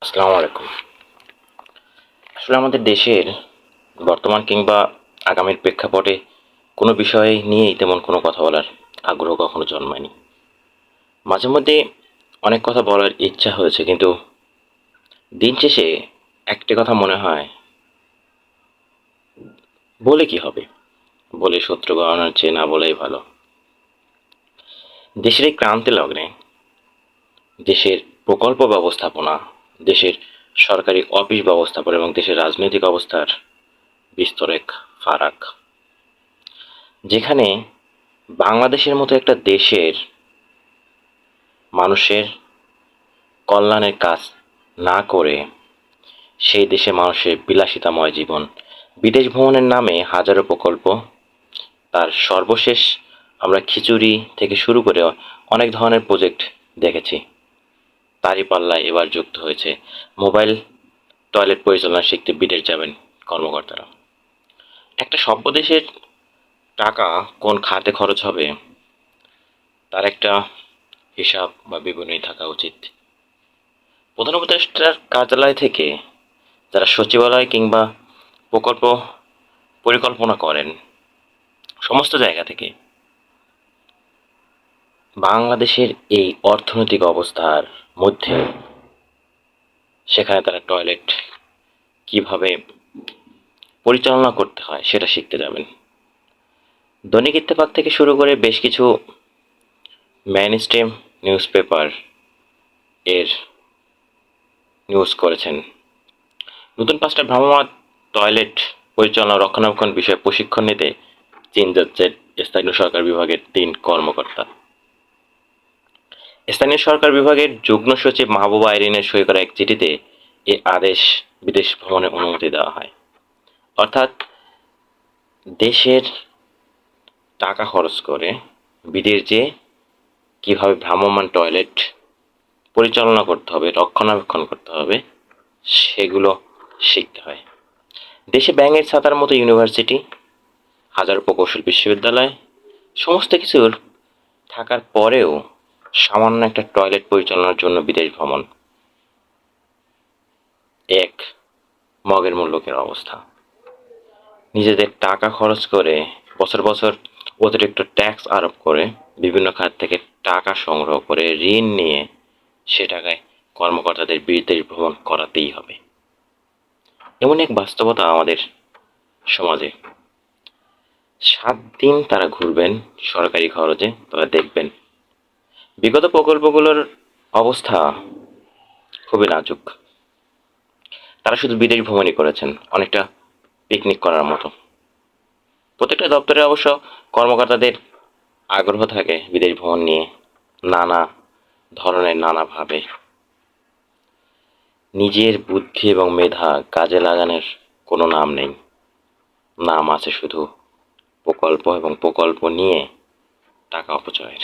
আসসালামু আলাইকুম। আসলে আমাদের দেশের বর্তমান কিংবা আগামীর প্রেক্ষাপটে কোনো বিষয় নিয়েই তেমন কোনো কথা বলার আগ্রহ কখনো জন্মায়নি। মাঝে মধ্যে অনেক কথা বলার ইচ্ছা হয়েছে, কিন্তু দিন শেষে একটি কথা মনে হয়, বলে কি হবে? বলে শত্রু বাড়ানোর চেয়ে না বলাই ভালো। দেশের এই ক্রান্তি লগ্নে দেশের প্রকল্প ব্যবস্থাপনা, দেশের সরকারি অফিস ব্যবস্থাপনা এবং দেশের রাজনৈতিক অবস্থার বিস্তর এক ফারাক, যেখানে বাংলাদেশের মতো একটা দেশের মানুষের কল্যাণের কাজ না করে সেই দেশে মানুষের বিলাসিতাময় জীবন, বিদেশ ভ্রমণের নামে হাজারো প্রকল্প, তার সর্বশেষ আমরা খিচুড়ি থেকে শুরু করে অনেক ধরনের প্রজেক্ট দেখেছি। তারই পাল্লায় এবার যুক্ত হয়েছে মোবাইল টয়লেট পরিচালনা শিখতে বিদেশ যাবেন কর্মকর্তারা। একটা সভ্য দেশের টাকা কোন খাতে খরচ হবে তার একটা হিসাব বা বিবরণী থাকা উচিত। প্রধান উপদেষ্টার কার্যালয় থেকে যারা সচিবালয় কিংবা প্রকল্প পরিকল্পনা করেন, সমস্ত জায়গা থেকে বাংলাদেশের এই অর্থনৈতিক অবস্থার মধ্যে সেখানে তারা টয়লেট কিভাবে পরিচালনা করতে হয় সেটা শিখতে যাবেন। দৈনিক ইত্তেফাক থেকে শুরু করে বেশ কিছু মেইনস্ট্রিম নিউজ পেপার এর নিউজ করেছেন নতুন 5টা ভ্রাম্যমাণ টয়লেট পরিচালনা রক্ষণাবেক্ষণ বিষয়ে প্রশিক্ষণ নিতে চীন যাচ্ছে স্থানীয় সরকার বিভাগের 3 কর্মকর্তা। স্থানীয় সরকার বিভাগের যুগ্ম সচিব মাহবুবা আইরিনের সই করা এক চিঠিতে এ আদেশ বিদেশ ভ্রমণের অনুমতি দেওয়া হয়। অর্থাৎ দেশের টাকা খরচ করে বিদেশ যেয়ে কিভাবে ভ্রাম্যমাণ টয়লেট পরিচালনা করতে হবে, রক্ষণাবেক্ষণ করতে হবে, সেগুলো শিখতে হয়। দেশে ব্যাঙের ছাতার মতো ইউনিভার্সিটি, হাজার প্রকৌশল বিশ্ববিদ্যালয়, সমস্ত কিছুর থাকার পরেও সামান্য একটা টয়লেট পরিচালনার জন্য বিদেশ ভ্রমণ এক মগের মূল্যকের অবস্থা। নিজেদের টাকা খরচ করে বছর বছর অতিরিক্ত ট্যাক্স আরোপ করে বিভিন্ন খাত থেকে টাকা সংগ্রহ করে ঋণ নিয়ে সে টাকায় কর্মকর্তাদের বিদেশ ভ্রমণ করাতেই হবে। এমন এক বাস্তবতা আমাদের সমাজে। 7 দিন তারা ঘুরবেন সরকারি খরচে, তারা দেখবেন বিগত প্রকল্পগুলোর অবস্থা খুবই নাজুক। তারা শুধু বিদেশ ভ্রমণই করেছেন, অনেকটা পিকনিক করার মতো। প্রত্যেকটা দপ্তরে অবশ্য কর্মকর্তাদের আগ্রহ থাকে বিদেশ ভ্রমণ নিয়ে, নানা ধরনের নানাভাবে নিজের বুদ্ধি এবং মেধা কাজে লাগানোর কোনো নাম নেই। নাম আছে শুধু প্রকল্প এবং প্রকল্প নিয়ে টাকা অপচয়ের।